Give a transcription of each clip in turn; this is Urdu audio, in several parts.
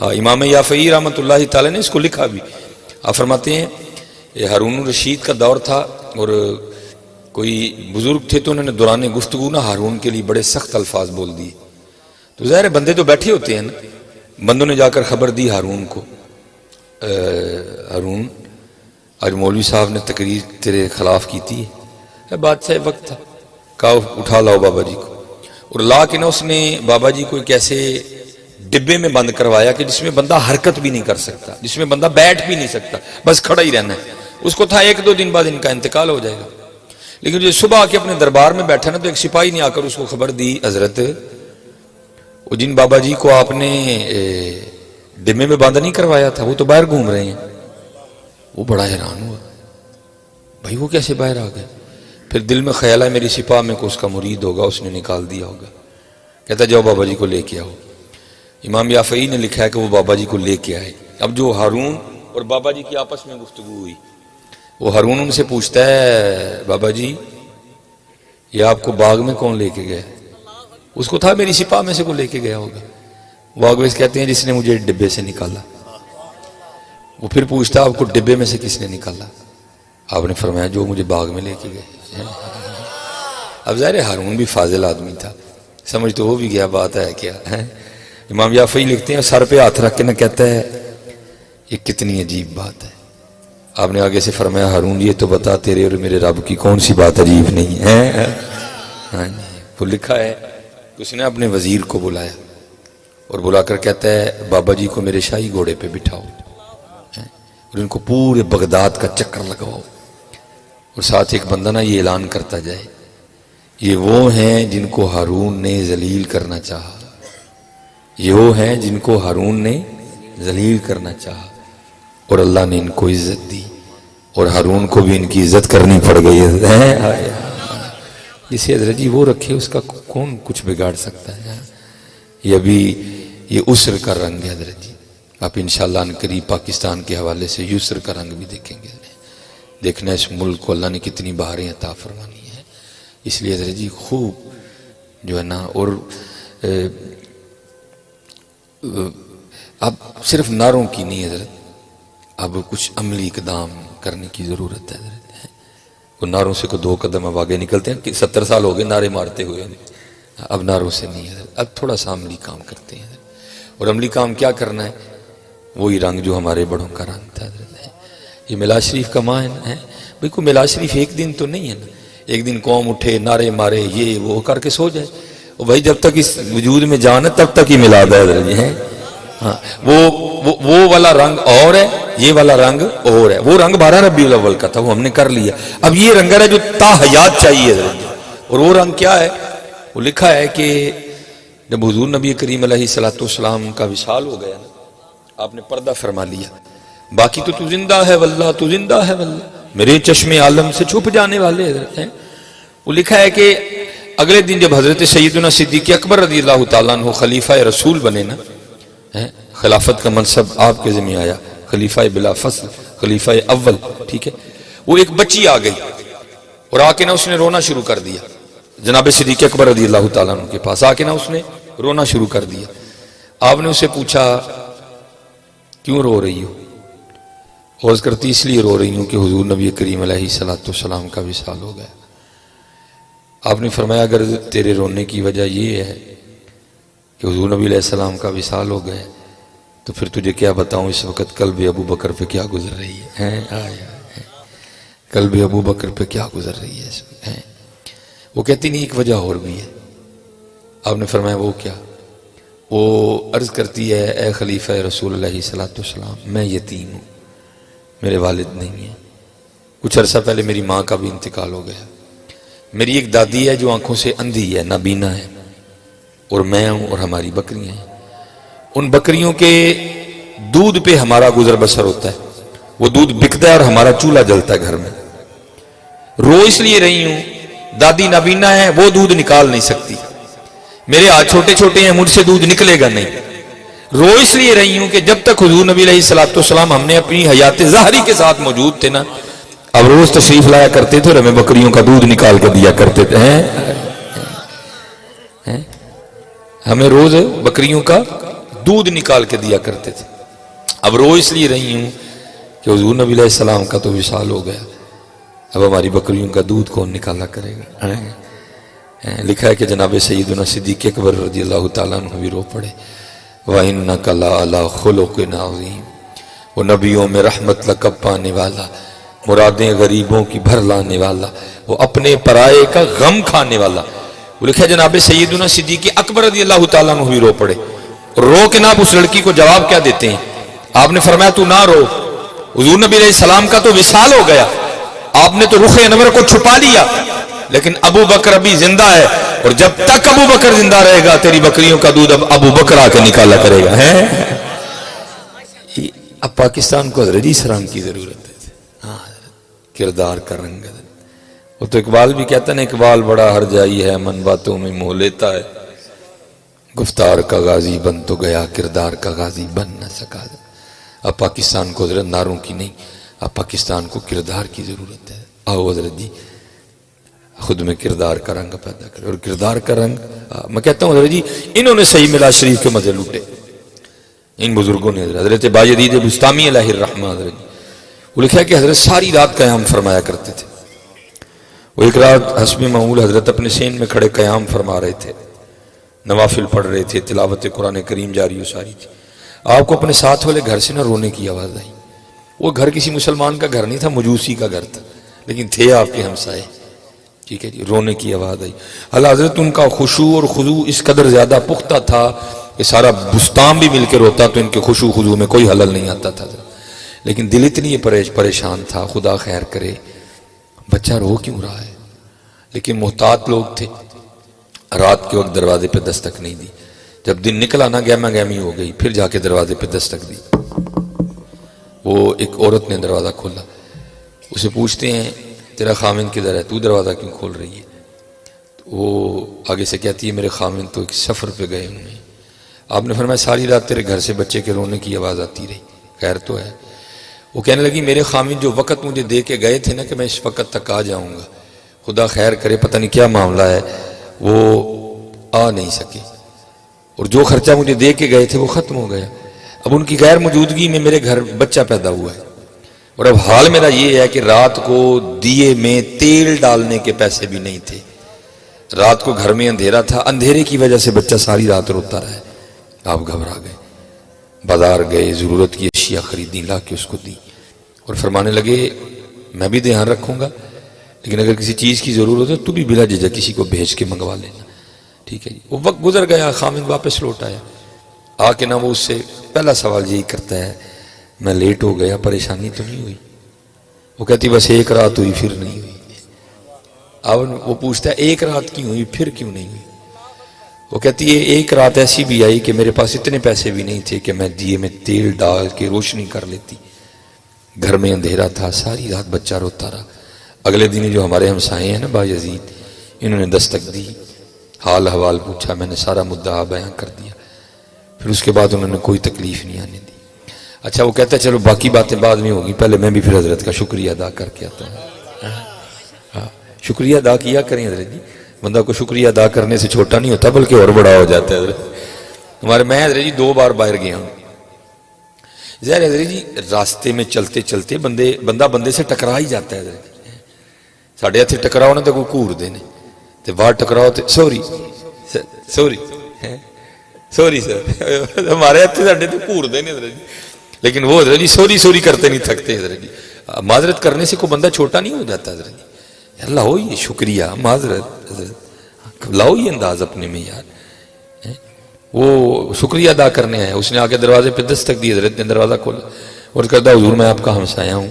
امام یافعی رحمۃ اللہ تعالی نے اس کو لکھا بھی. آپ فرماتے ہیں یہ ہارون الرشید کا دور تھا اور کوئی بزرگ تھے تو انہوں نے دوران گفتگو نا ہارون کے لیے بڑے سخت الفاظ بول دیے. تو ظاہر بندے تو بیٹھے ہوتے ہیں نا, بندوں نے جا کر خبر دی ہارون کو, ہارون آج مولوی صاحب نے تقریر تیرے خلاف کی تھی. بادشاہ وقت تھا, کہا اٹھا لاؤ بابا جی کو, اور لا کے نا اس نے بابا جی کو ایک ایسے ڈبے میں بند کروایا کہ جس میں بندہ حرکت بھی نہیں کر سکتا, جس میں بندہ بیٹھ بھی نہیں سکتا, بس کھڑا ہی رہنا ہے. اس کو تھا 1-2 دن بعد ان کا انتقال ہو جائے گا. لیکن جو صبح آ کے اپنے دربار میں بیٹھا نا تو ایک سپاہی نے آ کر اس کو خبر دی, حضرت وہ جن بابا جی کو آپ نے ڈبے میں بند نہیں کروایا تھا وہ تو باہر گھوم رہے ہیں. وہ بڑا حیران ہوا, بھائی وہ کیسے باہر آ گئے؟ پھر دل میں خیال ہے میری سپاہ میں کو اس کا مرید ہوگا, اس نے نکال دیا ہوگا. کہتا جاؤ بابا جی کو لے کے آؤ. امام یافعی نے لکھا ہے کہ وہ بابا جی کو لے کے آئے. اب جو ہارون اور بابا جی کی آپس میں گفتگو ہوئی, وہ ہارون ان سے پوچھتا ہے بابا جی یہ آپ کو باغ میں کون لے کے گیا؟ اس کو تھا میری سپاہ میں سے کو لے کے گیا ہوگا. وہ آگے کہتے ہیں جس نے مجھے ڈبے سے نکالا. وہ پھر پوچھتا آپ کو ڈبے میں سے کس نے نکالا؟ آپ نے فرمایا جو مجھے باغ میں لے کے گئے. اب ظاہر ہارون بھی فاضل آدمی تھا, سمجھ تو ہو بھی گیا بات ہے کیا. امام یافعی لکھتے ہیں سر پہ ہاتھ رکھ کے نہ کہتا ہے یہ کتنی عجیب بات ہے. آپ نے آگے سے فرمایا ہارون یہ تو بتا تیرے اور میرے رب کی کون سی بات عجیب نہیں ہے. وہ لکھا ہے اس نے اپنے وزیر کو بلایا اور بلا کر کہتا ہے بابا جی کو میرے شاہی گھوڑے پہ بٹھاؤ اور ان کو پورے بغداد کا چکر لگواؤ, اور ساتھ ایک بندہ نا یہ اعلان کرتا جائے یہ وہ ہیں جن کو ہارون نے ذلیل کرنا چاہا, یہ وہ ہیں جن کو ہارون نے ذلیل کرنا چاہا اور اللہ نے ان کو عزت دی, اور ہارون کو بھی ان کی عزت کرنی پڑ گئی ہے. جسے حضرت جی وہ رکھے اس کا کون کچھ بگاڑ سکتا ہے. یہ ابھی یہ عسر کا رنگ ہے حضرت جی. آپ انشاءاللہ ان قریب پاکستان کے حوالے سے یسر کا رنگ بھی دیکھیں گے. دیکھنا اس ملک کو اللہ نے کتنی بہاریں عطا فرمانی ہے. اس لیے حضرت جی خوب جو ہے نا, اور اب صرف نعروں کی نہیں حضرت, اب کچھ عملی اقدام کرنے کی ضرورت ہے حضرت. وہ نعروں سے کو 2 قدم اب آگے نکلتے ہیں کہ 70 سال ہو گئے نعرے مارتے ہوئے, اب نعروں سے نہیں حضرت, اب تھوڑا سا عملی کام کرتے ہیں حضرت. اور عملی کام کیا کرنا ہے؟ وہی رنگ جو ہمارے بڑوں کا رنگ تھا حضرت. یہ میلاد شریف کا ماہ ہے بھئی, کوئی میلاد شریف ایک دن تو نہیں ہے نا, ایک دن قوم اٹھے نعرے مارے یہ وہ کر کے سو جائے. اور بھائی جب تک اس وجود میں جان ہے تب تک ہی میلاد ہے حضرت جی. ہاں وہ والا رنگ اور ہے, یہ والا رنگ اور ہے. وہ رنگ 12 ربیع الاول کا تھا, وہ ہم نے کر لیا. اب یہ رنگ ہے جو تا حیات چاہیے حضرت. اور وہ رنگ کیا ہے؟ وہ لکھا ہے کہ جب حضور نبی کریم علیہ السلام کا وصال ہو گیا نا, آپ نے پردہ فرما لیا, باقی تو زندہ ہے واللہ, تو زندہ ہے واللہ, میرے چشم عالم سے چھپ جانے والے حضرت ہیں. وہ لکھا ہے کہ اگلے دن جب حضرت سیدنا صدیق اکبر رضی اللہ تعالیٰ عنہ خلیفہ رسول بنے نا, خلافت کا منصب آپ کے ذمہ آیا, خلیفہ بلا فصل, خلیفہ اول, ٹھیک ہے. وہ ایک بچی آ گئی اور آ کے نا اس نے رونا شروع کر دیا جناب صدیق اکبر رضی اللہ تعالیٰ عنہ کے پاس. آ کے نا اس نے رونا شروع کر دیا. آپ نے اسے پوچھا کیوں رو رہی ہو؟ عرض کرتی اس لیے رو رہی ہوں کہ حضور نبی کریم علیہ السلام کا وصال ہو گیا. آپ نے فرمایا اگر تیرے رونے کی وجہ یہ ہے کہ حضور نبی علیہ السلام کا وصال ہو گیا تو پھر تجھے کیا بتاؤں اس وقت قلب ابو بکر پہ کیا گزر رہی ہے. قلب ابو بکر پہ کیا گزر رہی ہے. وہ کہتی نہیں ایک وجہ اور بھی ہے. آپ نے فرمایا وہ کیا؟ وہ عرض کرتی ہے اے خلیفہ رسول علیہ السلام, میں یتیم ہوں, میرے والد نہیں ہیں. کچھ عرصہ پہلے میری ماں کا بھی انتقال ہو گیا. میری ایک دادی ہے جو آنکھوں سے اندھی ہے, نابینا ہے, اور میں ہوں اور ہماری بکریاں ہیں. ان بکریوں کے دودھ پہ ہمارا گزر بسر ہوتا ہے. وہ دودھ بکتا ہے اور ہمارا چولہا جلتا ہے گھر میں. رو اس لیے رہی ہوں, دادی نابینا ہے, وہ دودھ نکال نہیں سکتی. میرے ہاتھ چھوٹے چھوٹے ہیں, مجھ سے دودھ نکلے گا نہیں. رو اس لیے رہی ہوں کہ جب تک حضور نبی علیہ السلام ہم نے اپنی حیات ظاہری کے ساتھ موجود تھے نا, اب روز تشریف لایا کرتے تھے اور ہمیں بکریوں کا دودھ نکال کے دیا کرتے تھے. ہمیں روز بکریوں کا دودھ نکال کے دیا کرتے تھے. اب رو اس لیے رہی ہوں کہ حضور نبی علیہ السلام کا تو وصال ہو گیا، اب ہماری بکریوں کا دودھ کون نکالا کرے گا. لکھا ہے کہ جناب سیدنا صدیق اکبر رضی اللہ تعالیٰ عنہ بھی رو پڑے. وَإِنَّكَ لَعَلَىٰ خُلُقٍ عَظِيمٍ، وہ نبیوں میں رحمت لقب پانے والا، مرادیں غریبوں کی بھر لانے والا، وہ اپنے پرائے کا غم کھانے والا. وہ لکھا ہے جناب سیدنا صدیق اکبر رضی اللہ تعالیٰ عنہ بھی رو پڑے. رو کے ناب اس لڑکی کو جواب کیا دیتے ہیں؟ آپ نے فرمایا تو نہ رو، حضور نبی علیہ السلام کا تو وصال ہو گیا، آپ نے تو رخ انور کو چھپا لیا، لیکن ابو بکر ابھی زندہ ہے، اور جب تک ابو بکر زندہ رہے گا تیری بکریوں کا دودھ اب ابو بکر آ کے نکالا کرے گا. اب پاکستان کو حضرت اسلام کی ضرورت ہے. کردار کا رنگ. وہ تو اقبال بھی کہتا نا، اقبال بڑا ہر جائی ہے، من باتوں میں موہ لیتا ہے، گفتار کا غازی بن تو گیا، کردار کا غازی بن نہ سکا. اب پاکستان کو حضرت ناروں کی نہیں، اب پاکستان کو کردار کی ضرورت ہے. آؤ حضرت جی خود میں کردار کا رنگ پیدا کرے. اور کردار کا رنگ میں کہتا ہوں حضرت جی انہوں نے صحیح ملا شریف کے مزے لوٹے، ان بزرگوں نے. حضرت باجدید بستامی علیہ الرحمہ حضرت جی، وہ لکھا ہے کہ حضرت ساری رات قیام فرمایا کرتے تھے. وہ ایک رات حسب معمول حضرت اپنے سین میں کھڑے قیام فرما رہے تھے، نوافل پڑھ رہے تھے، تلاوت قرآن کریم جاری و ساری تھی. آپ کو اپنے ساتھ والے گھر سے نہ رونے کی آواز آئی. وہ گھر کسی مسلمان کا گھر نہیں تھا، مجوسی کا گھر تھا، لیکن تھے آپ کے ہمسائے. ٹھیک ہے جی، رونے کی آواز آئی. اللہ حضرت ان کا خشوع اور خضوع اس قدر زیادہ پختہ تھا کہ سارا بستان بھی مل کے روتا تو ان کے خشوع خضوع میں کوئی حلل نہیں آتا تھا. لیکن دل اتنی پریشان تھا، خدا خیر کرے بچہ رو کیوں رہا ہے. لیکن محتاط لوگ تھے، رات کے وقت دروازے پہ دستک نہیں دی. جب دن نکلا نا گہما گہمی ہو گئی، پھر جا کے دروازے پہ دستک دی. وہ ایک عورت نے دروازہ کھولا. اسے پوچھتے ہیں تیرا خامن کدھر ہے، تو دروازہ کیوں کھول رہی ہے؟ وہ آگے سے کہتی ہے میرے خامن تو ایک سفر پہ گئے ہوئے ہیں. آپ نے فرمایا ساری رات تیرے گھر سے بچے کے رونے کی آواز آتی رہی، خیر تو ہے؟ وہ کہنے لگی میرے خامن جو وقت مجھے دے کے گئے تھے نا کہ میں اس وقت تک آ جاؤں گا، خدا خیر کرے پتہ نہیں کیا معاملہ ہے، وہ آ نہیں سکے، اور جو خرچہ مجھے دے کے گئے تھے وہ ختم ہو گیا. اب ان کی غیر موجودگی میں میرے گھر بچہ پیدا ہوا ہے، اور اب حال میرا یہ ہے کہ رات کو دیے میں تیل ڈالنے کے پیسے بھی نہیں تھے. رات کو گھر میں اندھیرا تھا، اندھیرے کی وجہ سے بچہ ساری رات روتا رہا ہے. آپ گھبرا گئے، بازار گئے، ضرورت کی اشیاء خریدی، لا کے اس کو دی، اور فرمانے لگے میں بھی دھیان رکھوں گا، لیکن اگر کسی چیز کی ضرورت ہے تو بھی بلا جھجھک کسی کو بھیج کے منگوا لینا. ٹھیک ہے جی. وہ وقت گزر گیا، خامن واپس لوٹ آیا. آ کے نہ وہ اس سے پہلا سوال یہی کرتا ہے میں لیٹ ہو گیا، پریشانی تو نہیں ہوئی؟ وہ کہتی بس ایک رات ہوئی پھر نہیں ہوئی. اب وہ پوچھتا ہے ایک رات کیوں ہوئی پھر کیوں نہیں ہوئی؟ وہ کہتی ہے ایک رات ایسی بھی آئی کہ میرے پاس اتنے پیسے بھی نہیں تھے کہ میں دیے میں تیل ڈال کے روشنی کر لیتی. گھر میں اندھیرا تھا، ساری رات بچہ روتا رہا. اگلے دن جو ہمارے ہمسائے ہیں نا باجدید، انہوں نے دستک دی، حال حوال پوچھا، میں نے سارا مدعا بیان کر دیا. پھر اس کے بعد انہوں نے کوئی تکلیف نہیں آنے دی. اچھا وہ کہتا ہے چلو باقی باتیں بعد میں ہوگی، پہلے میں بھی پھر حضرت کا شکریہ ادا کر کے آتا ہوں. شکریہ ادا کیا کریں حضرت جی، بندہ کو شکریہ ادا کرنے سے چھوٹا نہیں ہوتا بلکہ اور بڑا ہو جاتا ہے. حضرت میں حضرت جی 2 بار باہر گیا ہوں. ظاہر حضرت جی راستے میں چلتے چلتے بندہ بندے سے ٹکرا ہی جاتا ہے. حضرت ساڑھے ہاتھ ٹکراؤ نا تو کوئی گھور دینے تے باہر ٹکراؤ تے سوری سر ہمارے ہاتھ ساڑھے تو گھور دینے حضرت جی. لیکن وہ حضرت جی سوری کرتے نہیں تھکتے. حضرت جی معذرت کرنے سے کوئی بندہ چھوٹا نہیں ہو جاتا. حضرت جی لاؤ یہ شکریہ معذرت، حضرت لاؤ یہ انداز اپنے میں یار. وہ شکریہ ادا کرنے آیا. اس نے آ کے دروازے پہ دستک دی، حضرت نے دروازہ کھولا اور کہتا حضور میں آپ کا ہمسایہ ہوں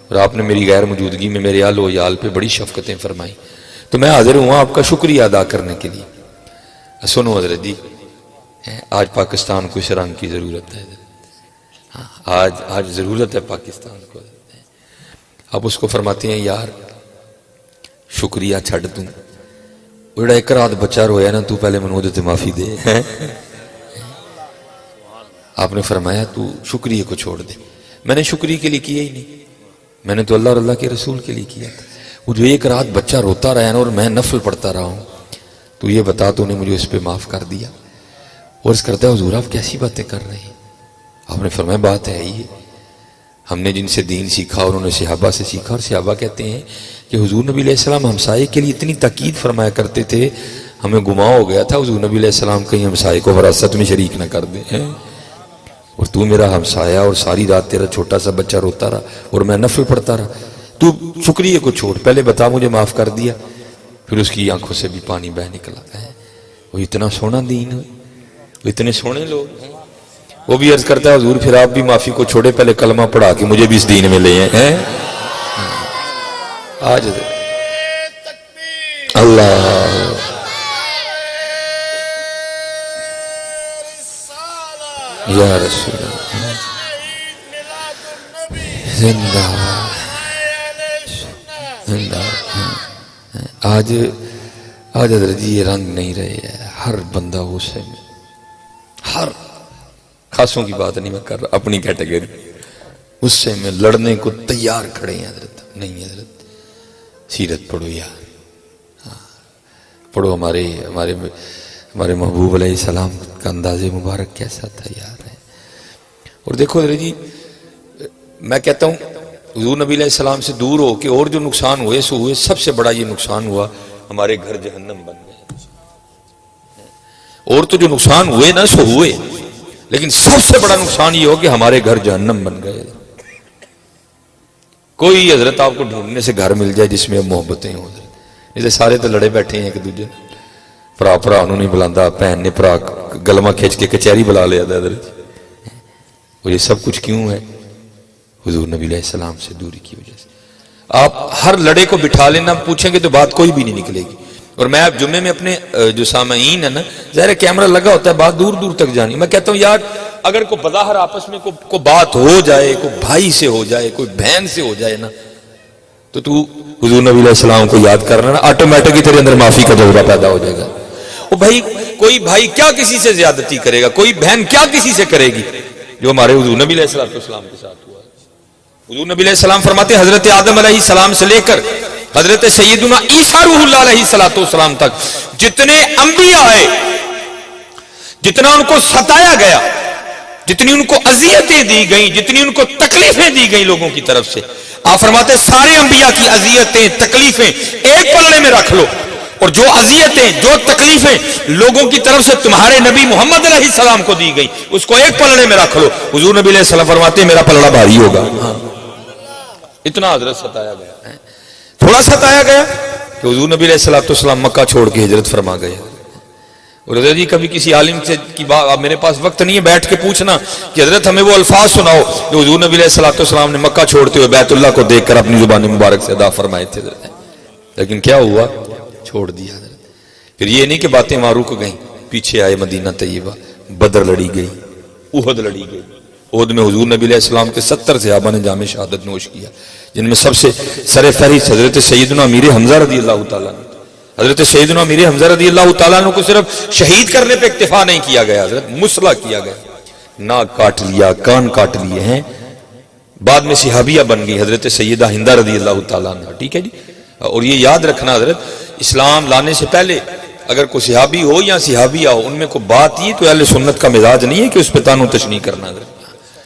اور آپ نے میری غیر موجودگی میں میرے آل و عیال پہ بڑی شفقتیں فرمائی، تو میں حاضر ہوں آپ کا شکریہ ادا کرنے کے لیے. سنو حضرت جی آج پاکستان کو اس رنگ کی ضرورت ہے. آج ضرورت ہے پاکستان کو. اب اس کو فرماتے ہیں یار شکریہ چھڑ دوں، بڑا ایک رات بچہ رویا نا تو پہلے منو دے معافی دے. آپ نے فرمایا تو شکریہ کو چھوڑ دے. میں نے شکریہ کے لیے کیا ہی نہیں، میں نے تو اللہ اور اللہ کے رسول کے لیے کیا تھا. وہ جو ایک رات بچہ روتا رہا نا اور میں نفل پڑھتا رہا ہوں، تو یہ بتا تو نے مجھے اس پہ معاف کر دیا. عرض کرتا ہے حضور آپ کیسی باتیں کر رہے ہیں؟ آپ نے فرمایا بات ہے یہ، ہم نے جن سے دین سیکھا اور انہوں نے صحابہ سے سیکھا، اور صحابہ کہتے ہیں کہ حضور نبی علیہ السلام ہمسائے کے لیے اتنی تاکید فرمایا کرتے تھے، ہمیں گمان ہو گیا تھا حضور نبی علیہ السلام کہیں ہمسائے کو وراثت میں شریک نہ کر دیں، اور تو میرا ہمسایہ اور ساری رات تیرا چھوٹا سا بچہ روتا رہا اور میں نفل پڑھتا رہا، تو شکریہ کو چھوڑ، پہلے بتا مجھے معاف کر دیا۔ پھر اس کی آنکھوں سے بھی پانی بہہ نکلا ہے۔ وہ اتنا سونا دین ہے، وہ اتنے سونے لوگ ہیں۔ وہ بھی عرض کرتا ہے حضور پھر آپ بھی معافی کو چھوڑے، پہلے کلمہ پڑھا کے مجھے بھی اس دین میں لے ہیں۔ آج اللہ یا رسول اللہ زندہ زندہ۔ آج حضرت جی یہ رنگ نہیں رہے ہیں، ہر بندہ غصے میں، ہر خاصوں کی بات نہیں میں کر رہا، اپنی کیٹیگری، غصے میں لڑنے کو تیار کھڑے ہیں حضرت۔ نہیں حضرت سیرت پڑھو یار، پڑھو ہمارے محبوب علیہ السلام کا انداز مبارک کیسا تھا یار۔ اور دیکھو حضرت جی میں کہتا ہوں حضور نبی علیہ السلام سے دور ہو کے اور جو نقصان ہوئے سو ہوئے، سب سے بڑا یہ نقصان ہوا ہمارے گھر جہنم بن گئے۔ اور تو جو نقصان ہوئے نا سو ہوئے، لیکن سب سے بڑا نقصان یہ ہو کہ ہمارے گھر جہنم بن گئے۔ کوئی حضرت آپ کو ڈھونڈنے سے گھر مل جائے جس میں اب محبتیں ہوں، جیسے سارے تو لڑے بیٹھے ہیں ایک دوسرے، بھرا انہوں نے بلاندا، بہن نے بھرا گلما کھینچ کے کچہری بلا لیا تھا حضرت۔ اور یہ سب کچھ کیوں ہے؟ حضور نبی علیہ السلام سے دوری کی وجہ سے۔ آپ ہر لڑے کو بٹھا لینا، پوچھیں گے تو بات کوئی بھی نہیں نکلے گی۔ اور میں اب جمعے میں اپنے جو سامعین ہیں نا، ظاہر کیمرہ لگا ہوتا ہے، بات دور دور تک جانی، میں کہتا ہوں یار اگر کوئی بظاہر آپس میں کوئی بات ہو جائے، کوئی بھائی سے ہو جائے، کوئی بہن سے ہو جائے نا، تو حضور نبی علیہ السلام کو یاد کرنا نا، آٹومیٹکلی تیرے اندر معافی کا جذبہ پیدا ہو جائے گا۔ وہ کوئی بھائی کیا کسی سے زیادتی کرے گا، کوئی بہن کیا کسی سے کرے گی، جو ہمارے حضور نبی علیہ السلام کے ساتھ ہوا۔ حضور نبی علیہ السلام فرماتے ہیں حضرت آدم علیہ السلام سے لے کر حضرت سیدنا عیسیٰ روح اللہ علیہ السلام تک جتنے انبیاء آئے، جتنا ان کو ستایا گیا، جتنی ان کو اذیتیں دی گئیں، جتنی ان کو تکلیفیں دی گئیں لوگوں کی طرف سے، آپ فرماتے ہیں سارے انبیاء کی اذیتیں تکلیفیں ایک پلڑے میں رکھ لو، اور جو اذیتیں جو تکلیفیں لوگوں کی طرف سے تمہارے نبی محمد علیہ السلام کو دی گئی اس کو ایک پلڑے میں رکھ لو، حضور نبی علیہ السلام فرماتے ہیں میرا پلڑا بھاری ہوگا۔ اتنا حضرت ستایا گیا، تھوڑا ستایا گیا کہ حضور نبی علیہ السلام مکہ چھوڑ کے ہجرت فرما گئے۔ اور حضرت جی کبھی کسی عالم سے کی بات، میرے پاس وقت نہیں ہے بیٹھ کے پوچھنا کہ حضرت ہمیں وہ الفاظ سناؤ جو حضور نبی علیہ السلام نے مکہ چھوڑتے ہوئے بیت اللہ کو دیکھ کر اپنی زبان مبارک سے ادا فرمائے تھے، لیکن کیا ہوا؟ چھوڑ دیا حضرت۔ پھر یہ نہیں کہ باتیں وہاں رک گئیں، پیچھے آئے مدینہ طیبہ، بدر لڑی گئی، احد لڑی گئی۔ احد میں حضور نبی علیہ السلام کے 70 صحابہ نے جام شہادت نوش کیا، جن میں سب سے سر فہرست حضرت سیدنا امیر حمزہ رضی اللہ تعالیٰ نے۔ حضرت سیدنا امیر حمزہ رضی اللہ تعالیٰ نے کو صرف شہید کرنے پہ اکتفا نہیں کیا گیا، حضرت مسلح کیا گیا، ناک کاٹ لیا، کان کاٹ لیے ہیں۔ بعد میں صحابیہ بن گئی حضرت سیدہ ہندہ رضی اللہ تعالیٰ عنہ، ٹھیک ہے جی۔ اور یہ یاد رکھنا حضرت اسلام لانے سے پہلے اگر کوئی صحابی ہو یا صحابیہ ہو، ان میں کوئی بات یہ تو اہل سنت کا مزاج نہیں ہے کہ اس پہ تانو تشنیع کرنا، حضرت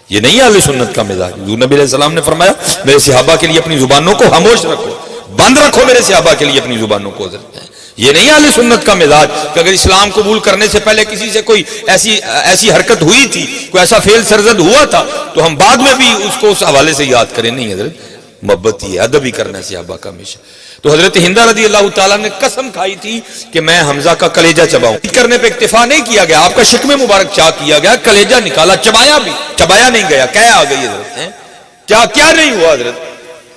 یہ نہیں ہے اہل سنت کا مزاج۔ حضور نبی علیہ السلام نے فرمایا میرے صحابہ کے لیے اپنی زبانوں کو خاموش رکھو، بند رکھو میرے صحابہ کے لیے اپنی زبانوں کو، حضرت یہ نہیں اہل سنت کا مزاج کہ اگر اسلام قبول کرنے سے پہلے کسی سے کوئی ایسی حرکت ہوئی تھی، کوئی ایسا فعل سرزد ہوا تھا تو ہم بعد میں بھی اس کو اس حوالے سے یاد کریں، نہیں حضرت محبت ہی ہے، ادب ہی کرنا ہے صحابہ کا ہمیشہ۔ تو حضرت ہندہ رضی اللہ تعالیٰ نے قسم کھائی تھی کہ میں حمزہ کا کلیجہ چباؤں، کرنے پہ اکتفا نہیں کیا گیا، آپ کا شکم مبارک چاک کیا گیا، کلیجہ نکالا، چبایا بھی، چبایا نہیں گیا، کیا آ گئی حضرت، کیا نہیں ہوا حضرت۔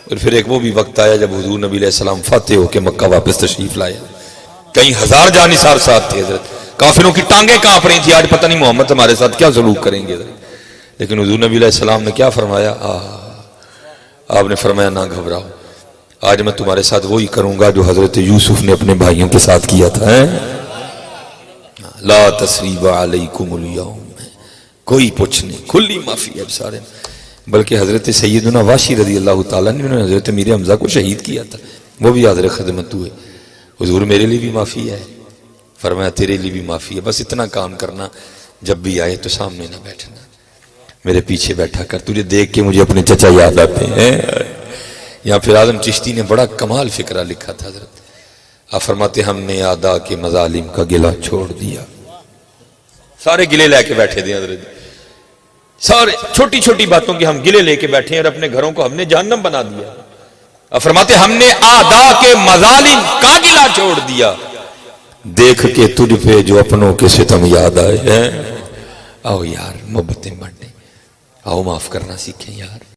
اور پھر ایک وہ بھی وقت آیا جب حضور نبی علیہ السلام فاتح ہو کے مکہ واپس تشریف لائے، کئی ہزار جانثار ساتھ تھے حضرت، کافروں کی ٹانگیں کانپ رہی تھی، آج پتہ نہیں محمد ہمارے ساتھ کیا سلوک کریں گے حضرت۔ لیکن حضور نبی علیہ السلام نے کیا فرمایا؟ آپ نے فرمایا نہ گھبراؤ، آج میں تمہارے ساتھ وہی کروں گا جو حضرت یوسف نے اپنے بھائیوں کے ساتھ کیا تھا۔ لا تثریب علیکم اليوم، کوئی پوچھ نہیں، کھلی معافی ہے سارے۔ بلکہ حضرت سیدنا واشی رضی اللہ تعالیٰ نے حضرت امیر حمزہ کو شہید کیا تھا، وہ بھی حاضر خدمت ہوئے، حضور میرے لیے بھی معافی ہے، فرمایا تیرے لیے بھی معافی ہے، بس اتنا کام کرنا جب بھی آئے تو سامنے نہ بیٹھنا، میرے پیچھے بیٹھا کر، تجھے دیکھ کے مجھے اپنے چچا یاد آتے ہیں۔ یہاں پھر اعظم چشتی نے بڑا کمال فکرہ لکھا تھا حضرت، آپ فرماتے ہم نے اعداء کے مظالم کا گلہ چھوڑ دیا، سارے گلے لے کے بیٹھے تھے حضرت، سارے چھوٹی چھوٹی باتوں کے ہم گلے لے کے بیٹھے ہیں اور اپنے گھروں کو ہم نے جہنم بنا دیا۔ آپ فرماتے ہم نے اعداء کے مظالم کا گلہ چھوڑ دیا، دیکھ کے تجھ پہ جو اپنوں کے ستم یاد آئے ہیں۔ آؤ یار محبتیں بانٹیں، آؤ معاف کرنا سیکھیں یار۔